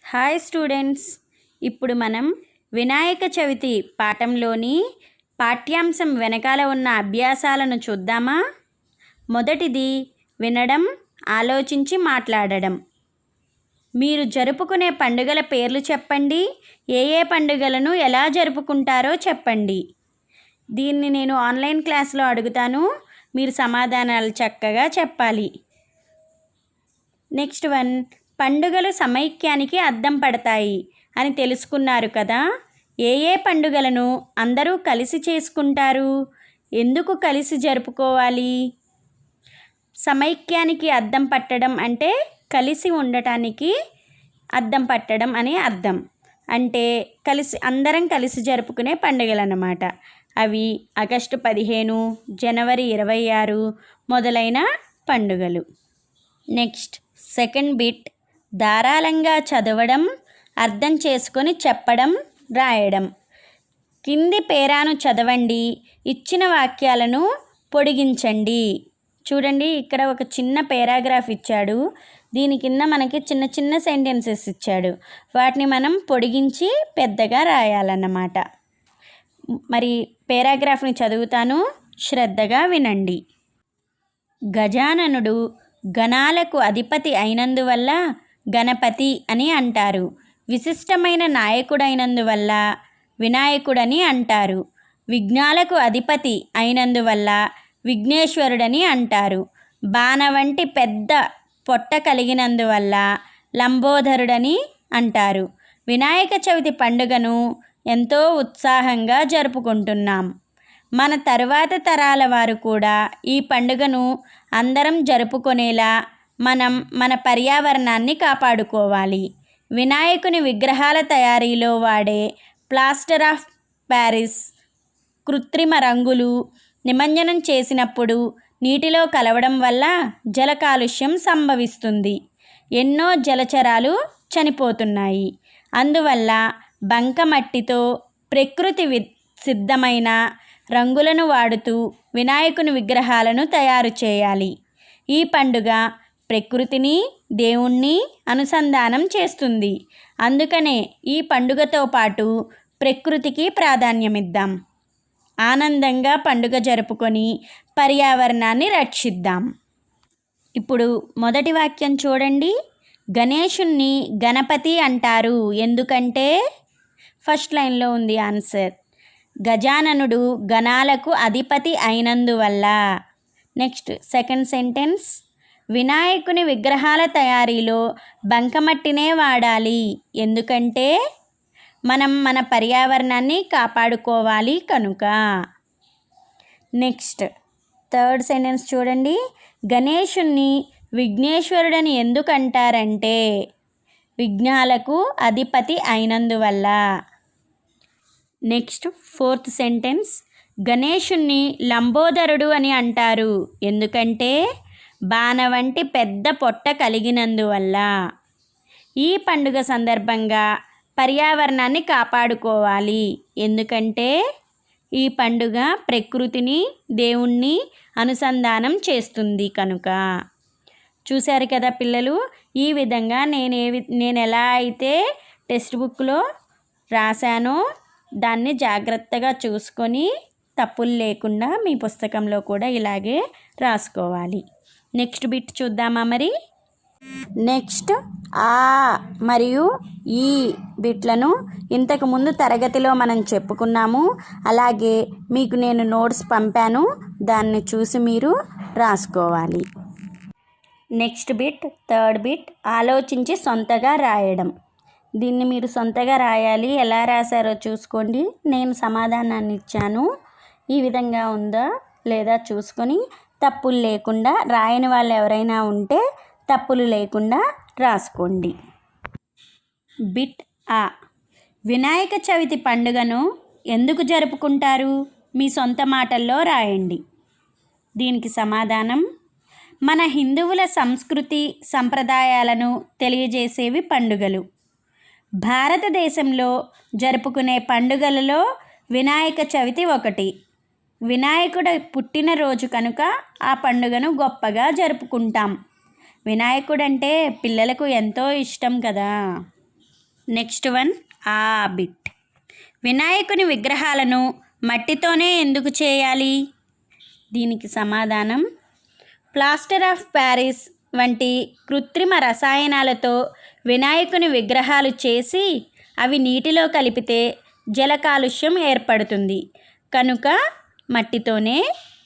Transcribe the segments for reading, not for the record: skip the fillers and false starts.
Hi students, ఇప్పుడు మనం వినాయక చవితి పాఠంలోని పాఠ్యాంశం వెనకాల ఉన్న అభ్యాసాలను చూద్దామా? మొదటిది వినడం, ఆలోచించి మాట్లాడడం. మీరు జరుపుకునే పండుగల పేర్లు చెప్పండి. ఏ ఏ పండుగలను ఎలా జరుపుకుంటారో చెప్పండి. దీన్ని నేను ఆన్లైన్ క్లాస్లో అడుగుతాను, మీరు సమాధానాలు చక్కగా చెప్పాలి. నెక్స్ట్ వన్, పండుగలు సమైక్యానికి అద్దం పడతాయి అని తెలుసుకున్నారు కదా. ఏ ఏ పండుగలను అందరూ కలిసి చేసుకుంటారు? ఎందుకు కలిసి జరుపుకోవాలి? సమైక్యానికి అద్దం పట్టడం అంటే కలిసి ఉండటానికి అద్దం పట్టడం అని అర్థం. అంటే అందరం కలిసి జరుపుకునే పండుగలు అన్నమాట. అవి ఆగస్టు 15, జనవరి 26 మొదలైన పండుగలు. నెక్స్ట్ సెకండ్ బిట్, ధారాళంగా చదవడం, అర్థం చేసుకొని చెప్పడం, రాయడం. కింది పేరాను చదవండి, ఇచ్చిన వాక్యాలను పొడిగించండి. చూడండి, ఇక్కడ ఒక చిన్న పారాగ్రాఫ్ ఇచ్చాడు. దీని కింద మనకి చిన్న చిన్న సెంటెన్సెస్ ఇచ్చాడు. వాటిని మనం పొడిగించి పెద్దగా రాయాలన్నమాట. మరి పారాగ్రాఫ్ని చదువుతాను, శ్రద్ధగా వినండి. గజాననుడు గణాలకు అధిపతి అయినందువల్ల గణపతి అని అంటారు. విశిష్టమైన నాయకుడైనందువల్ల వినాయకుడని అంటారు. విఘ్నాలకు అధిపతి అయినందువల్ల విఘ్నేశ్వరుడని అంటారు. బాణ వంటి పెద్ద పొట్ట కలిగినందువల్ల లంబోదరుడని అంటారు. వినాయక చవితి పండుగను ఎంతో ఉత్సాహంగా జరుపుకుంటున్నాం. మన తరువాత తరాల వారు కూడా ఈ పండుగను అందరం జరుపుకునేలా మనం మన పర్యావరణాన్ని కాపాడుకోవాలి. వినాయకుని విగ్రహాల తయారీలో వాడే ప్లాస్టర్ ఆఫ్ ప్యారిస్ కృత్రిమ రంగులు నిమజ్జనం చేసినప్పుడు నీటిలో కలవడం వల్ల జల కాలుష్యం సంభవిస్తుంది. ఎన్నో జలచరాలు చనిపోతున్నాయి. అందువల్ల బంకమట్టితో ప్రకృతి సిద్ధమైన రంగులను వాడుతూ వినాయకుని విగ్రహాలను తయారు చేయాలి. ఈ పండుగ ప్రకృతిని, దేవుణ్ణి అనుసంధానం చేస్తుంది. అందుకనే ఈ పండుగతో పాటు ప్రకృతికి ప్రాధాన్యమిద్దాం. ఆనందంగా పండుగ జరుపుకొని పర్యావరణాన్ని రక్షిద్దాం. ఇప్పుడు మొదటి వాక్యం చూడండి. గణేశుణ్ణి గణపతి అంటారు ఎందుకంటే, ఫస్ట్ లైన్లో ఉంది ఆన్సర్. గజాననుడు గణాలకు అధిపతి అయినందువల్ల. నెక్స్ట్ సెకండ్ సెంటెన్స్, వినాయకుని విగ్రహాల తయారీలో బంకమట్టినే వాడాలి ఎందుకంటే మనం మన పర్యావరణాన్ని కాపాడుకోవాలి కనుక. నెక్స్ట్ థర్డ్ సెంటెన్స్ చూడండి. గణేశుణ్ణి విఘ్నేశ్వరుడని ఎందుకు అంటారంటే విఘ్నాలకు అధిపతి అయినందువల్ల. నెక్స్ట్ ఫోర్త్ సెంటెన్స్, గణేశుణ్ణి లంబోదరుడు అని అంటారు ఎందుకంటే బాణ వంటి పెద్ద పొట్ట కలిగినందువల్ల. ఈ పండుగ సందర్భంగా పర్యావరణాన్ని కాపాడుకోవాలి ఎందుకంటే ఈ పండుగ ప్రకృతిని, దేవుణ్ణి అనుసంధానం చేస్తుంది కనుక. చూశారు కదా పిల్లలు, ఈ విధంగా నేను ఎలా అయితే టెక్స్ట్ బుక్లో రాశానో దాన్ని జాగ్రత్తగా చూసుకొని తప్పులు లేకుండా మీ పుస్తకంలో కూడా ఇలాగే రాసుకోవాలి. నెక్స్ట్ బిట్ చూద్దామా మరి. నెక్స్ట్ ఆ మరియు ఈ బిట్లను ఇంతకుముందు తరగతిలో మనం చెప్పుకున్నాము. అలాగే మీకు నేను నోట్స్ పంపాను, దాన్ని చూసి మీరు రాసుకోవాలి. నెక్స్ట్ బిట్ థర్డ్ బిట్, ఆలోచించి సొంతగా రాయడం. దీన్ని మీరు సొంతగా రాయాలి. ఎలా రాశారో చూసుకోండి. నేను సమాధానాన్ని ఇచ్చాను, ఈ విధంగా ఉందా లేదా చూసుకొని తప్పులు లేకుండా, రాయని వాళ్ళు ఎవరైనా ఉంటే తప్పులు లేకుండా రాసుకోండి. బిట్ ఆ, వినాయక చవితి పండుగను ఎందుకు జరుపుకుంటారు? మీ సొంత మాటల్లో రాయండి. దీనికి సమాధానం, మన హిందువుల సంస్కృతి సంప్రదాయాలను తెలియజేసేవి పండుగలు. భారతదేశంలో జరుపుకునే పండుగలలో వినాయక చవితి ఒకటి. వినాయకుడు పుట్టినరోజు కనుక ఆ పండుగను గొప్పగా జరుపుకుంటాం. వినాయకుడు అంటే పిల్లలకు ఎంతో ఇష్టం కదా. నెక్స్ట్ వన్ ఆ బిట్. వినాయకుని విగ్రహాలను మట్టితోనే ఎందుకు చేయాలి? దీనికి సమాధానం, ప్లాస్టర్ ఆఫ్ ప్యారిస్ వంటి కృత్రిమ రసాయనాలతో వినాయకుని విగ్రహాలు చేసి అవి నీటిలో కలిపితే జల కాలుష్యం ఏర్పడుతుంది, కనుక మట్టితోనే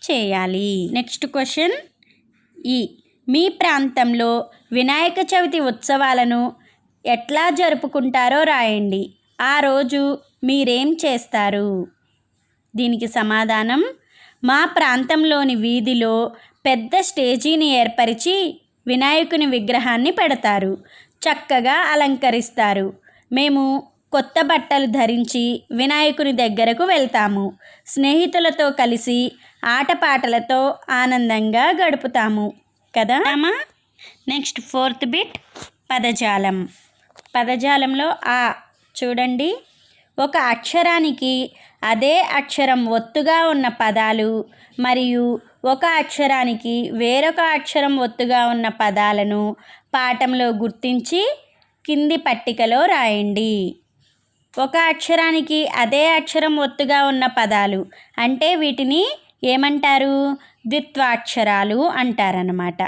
చేయాలి. నెక్స్ట్ క్వశ్చన్ ఈ. మీ ప్రాంతంలో వినాయక చవితి ఉత్సవాలను ఎట్లా జరుపుకుంటారో రాయండి. ఆ రోజు మీరేం చేస్తారు? దీనికి సమాధానం, మా ప్రాంతంలోని వీధిలో పెద్ద స్టేజీని ఏర్పరిచి వినాయకుని విగ్రహాన్ని పెడతారు, చక్కగా అలంకరిస్తారు. మేము కొత్త బట్టలు ధరించి వినాయకుని దగ్గరకు వెళ్తాము. స్నేహితులతో కలిసి ఆటపాటలతో ఆనందంగా గడుపుతాము కదా. నెక్స్ట్ ఫోర్త్ బిట్ పదజాలం. పదజాలంలో ఆ చూడండి, ఒక అక్షరానికి అదే అక్షరం ఒత్తుగా ఉన్న పదాలు మరియు ఒక అక్షరానికి వేరొక అక్షరం ఒత్తుగా ఉన్న పదాలను పాఠంలో గుర్తించి కింది పట్టికలో రాయండి. ఒక అక్షరానికి అదే అక్షరం ఒత్తుగా ఉన్న పదాలు అంటే వీటిని ఏమంటారు? ద్విత్వాక్షరాలు అంటారన్నమాట.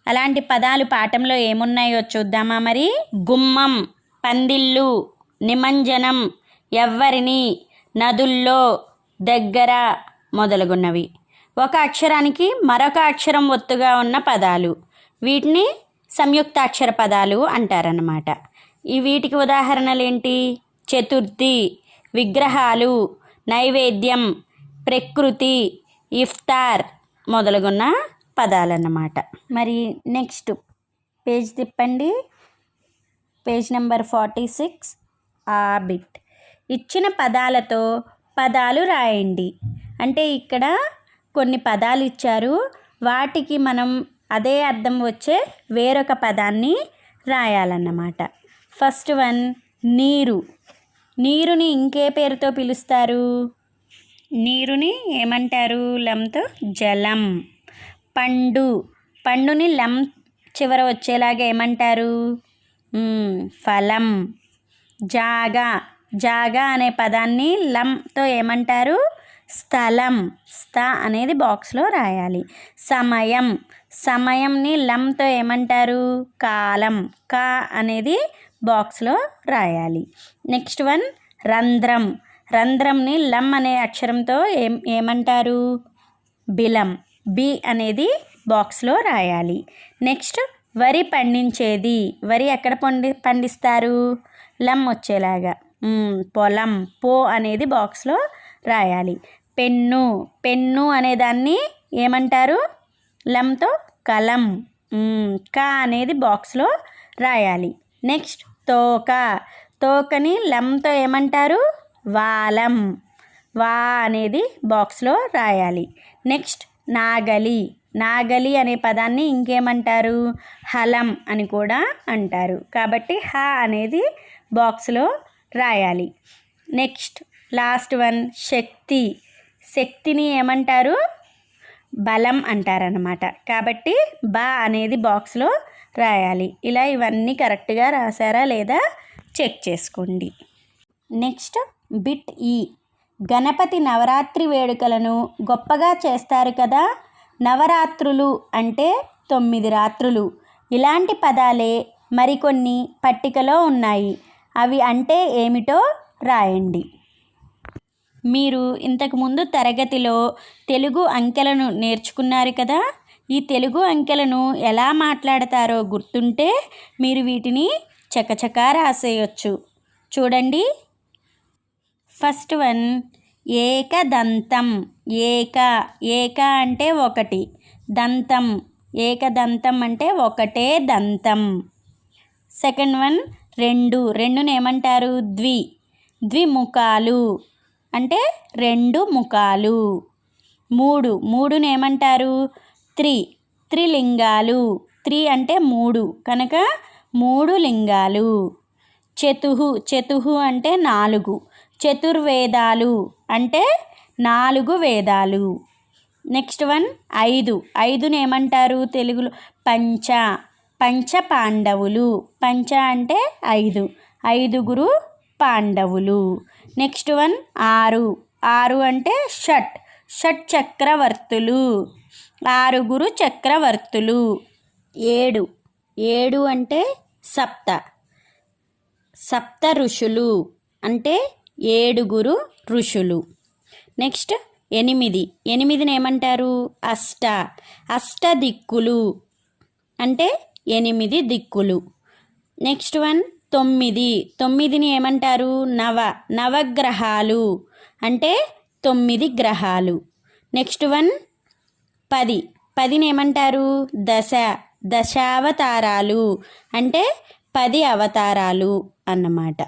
అలాంటి పదాలు పాఠంలో ఏమున్నాయో చూద్దామా మరి. గుమ్మం, పందిళ్ళు, నిమజ్జనం, ఎవ్వరిని, నదుల్లో, దగ్గర మొదలగున్నవి. ఒక అక్షరానికి మరొక అక్షరం ఒత్తుగా ఉన్న పదాలు, వీటిని సంయుక్తాక్షర పదాలు అంటారన్నమాట. వీటికి ఉదాహరణలు ఏంటి? చతుర్థి, విగ్రహాలు, నైవేద్యం, ప్రకృతి, ఇఫ్తార్ మొదలగున్న పదాలన్నమాట. మరి నెక్స్ట్ పేజ్ తిప్పండి. పేజ్ నెంబర్ 46 ఆ బిట్. ఇచ్చిన పదాలతో పదాలు రాయండి. అంటే ఇక్కడ కొన్ని పదాలు ఇచ్చారు, వాటికి మనం అదే అర్థం వచ్చే వేరొక పదాన్ని రాయాలన్నమాట. ఫస్ట్ వన్ నీరు. నీరుని ఇంకే పేరుతో పిలుస్తారు? నీరుని ఏమంటారు? లంతో జలం. పండు, పండుని లం చివర వచ్చేలాగా ఏమంటారు? ఫలం. జాగా, జాగా అనే పదాన్ని లంతో ఏమంటారు? స్థలం. స్థ అనేది బాక్స్లో రాయాలి. సమయం, సమయంని లంతో ఏమంటారు? కాలం. కా అనేది బాక్స్లో రాయాలి. నెక్స్ట్ వన్ రంధ్రం. రంధ్రంని లం అనే అక్షరంతో ఏమంటారు? బిలం. బి అనేది బాక్స్లో రాయాలి. నెక్స్ట్ వరి పండించేది. వరి ఎక్కడ పండిస్తారు? లం వచ్చేలాగా పొలం. పో అనేది బాక్స్లో రాయాలి. పెన్ను, పెన్ను అనేదాన్ని ఏమంటారు? లంతో కలం. కా అనేది బాక్స్లో రాయాలి. నెక్స్ట్ తోక. తోకని లంతో ఏమంటారు? వాలం. వా అనేది బాక్స్లో రాయాలి. నెక్స్ట్ నాగలి. నాగలి అనే పదాన్ని ఇంకేమంటారు? హలం అని కూడా అంటారు. కాబట్టి హ అనేది బాక్స్లో రాయాలి. నెక్స్ట్ లాస్ట్ వన్ శక్తి. శక్తిని ఏమంటారు? బలం అంటారనమాట. కాబట్టి బా అనేది బాక్స్లో రాయాలి. ఇలా ఇవన్నీ కరెక్ట్గా రాశారా లేదా చెక్ చేసుకోండి. నెక్స్ట్ బిట్ ఈ. గణపతి నవరాత్రి వేడుకలను గొప్పగా చేస్తారు కదా. నవరాత్రులు అంటే 9 రాత్రులు. ఇలాంటి పదాలే మరికొన్ని పట్టికలో ఉన్నాయి. అవి అంటే ఏమిటో రాయండి. మీరు ఇంతకుముందు తరగతిలో తెలుగు అంకెలను నేర్చుకున్నారు కదా. ఈ తెలుగు అంకెలను ఎలా మాట్లాడతారో గుర్తుంటే మీరు వీటిని చకచకా రాసేయచ్చు. చూడండి. ఫస్ట్ వన్ ఏకదంతం. ఏక, ఏక అంటే ఒకటి. దంతం, ఏకదంతం అంటే ఒకటే దంతం. సెకండ్ వన్ రెండు. రెండుని ఏమంటారు? ద్వి, ద్విముఖాలు అంటే 2 ముఖాలు. మూడు, మూడుని ఏమంటారు? త్రి, త్రిలింగాలు. త్రి అంటే 3 కనుక 3 లింగాలు. చతుహు, చతుహు అంటే 4. చతుర్వేదాలు అంటే 4 వేదాలు. Next one 5. 5ని ఏమంటారు తెలుగులో? పంచ, పంచ పాండవులు. పంచ అంటే 5. 5 పాండవులు. Next one 6. 6 అంటే షట్ చక్రవర్తులు. 6 చక్రవర్తులు. 7 అంటే సప్త ఋషులు అంటే 7 ఋషులు. నెక్స్ట్ 8 ఏమంటారు? అష్ట దిక్కులు అంటే 8 దిక్కులు. నెక్స్ట్ వన్ 9 ఏమంటారు? నవగ్రహాలు అంటే 9 గ్రహాలు. నెక్స్ట్ వన్ 10 ఏమంటారు? దశావతారాలు అంటే 10 అవతారాలు అన్నమాట.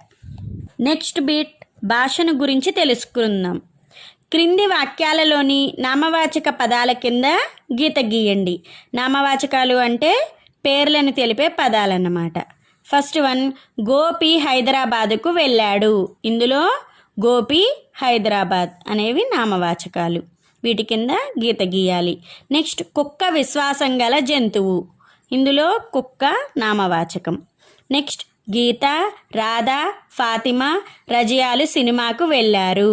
నెక్స్ట్ బిట్ భాషను గురించి తెలుసుకుందాం. క్రింది వాక్యాలలోని నామవాచక పదాల కింద గీత గీయండి. నామవాచకాలు అంటే పేర్లను తెలిపే పదాలన్నమాట. ఫస్ట్ వన్ గోపి హైదరాబాదుకు వెళ్ళాడు. ఇందులో గోపి, హైదరాబాద్ అనేవి నామవాచకాలు. వీటి కింద గీత గీయాలి. నెక్స్ట్ కుక్క విశ్వాసం గల జంతువు. ఇందులో కుక్క నామవాచకం. నెక్స్ట్ గీత, రాధ, ఫాతిమా, రజియాలు సినిమాకు వెళ్ళారు.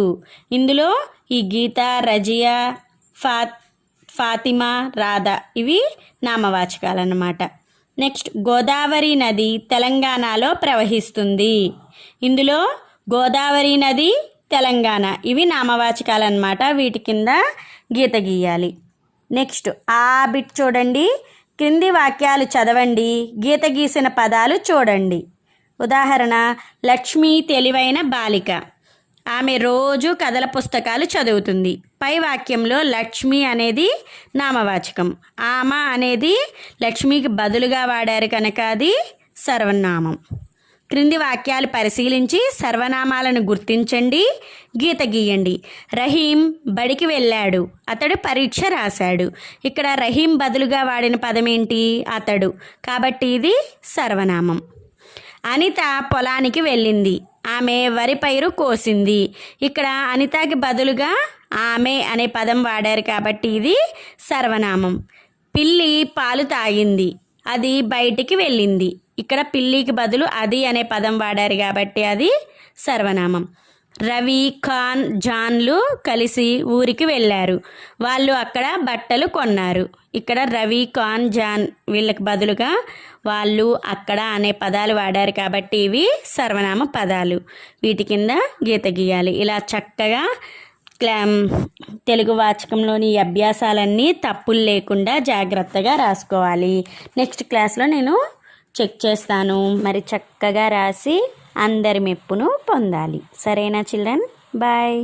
ఇందులో ఈ గీత, రజియా, ఫాతిమా, రాధ ఇవి నామవాచకాలు అన్నమాట. నెక్స్ట్ గోదావరి నది తెలంగాణలో ప్రవహిస్తుంది. ఇందులో గోదావరి నది, తెలంగాణ ఇవి నామవాచకాలు అన్నమాట. వీటి కింద గీత గీయాలి. నెక్స్ట్ ఆ బిట్ చూడండి. క్రింది వాక్యాలు చదవండి, గీత గీసిన పదాలు చూడండి. ఉదాహరణ లక్ష్మి తెలివైన బాలిక. ఆమె రోజు కథల పుస్తకాలు చదువుతుంది. పై వాక్యంలో లక్ష్మి అనేది నామవాచకం. ఆమె అనేది లక్ష్మికి బదులుగా వాడారు కనుక అది సర్వనామం. క్రింది వాక్యాలు పరిశీలించి సర్వనామాలను గుర్తించండి, గీత గీయండి. రహీం బడికి వెళ్ళాడు. అతడు పరీక్ష రాశాడు. ఇక్కడ రహీం బదులుగా వాడిన పదం ఏంటి? అతడు. కాబట్టి ఇది సర్వనామం. అనిత పొలానికి వెళ్ళింది. ఆమె వరి పైరు కోసింది. ఇక్కడ అనితకి బదులుగా ఆమె అనే పదం వాడారు కాబట్టి ఇది సర్వనామం. పిల్లి పాలు తాగింది. అది బయటికి వెళ్ళింది. ఇక్కడ పిల్లికి బదులు అది అనే పదం వాడారు కాబట్టి అది సర్వనామం. రవి, ఖాన్, జాన్లు కలిసి ఊరికి వెళ్ళారు. వాళ్ళు అక్కడ బట్టలు కొన్నారు. ఇక్కడ రవి, ఖాన్, జాన్ వీళ్ళకి బదులుగా వాళ్ళు, అక్కడ అనే పదాలు వాడారు కాబట్టి ఇవి సర్వనామ పదాలు. వీటి కింద గీత గీయాలి. ఇలా చక్కగా తెలుగు వాచకంలోని అభ్యాసాలన్నీ తప్పులు లేకుండా జాగ్రత్తగా రాసుకోవాలి. నెక్స్ట్ క్లాస్లో నేను చెక్ చేస్తాను. మరి చక్కగా రాసి అందరి మెప్పును పొందాలి. సరేనా చిల్డ్రన్? బాయ్.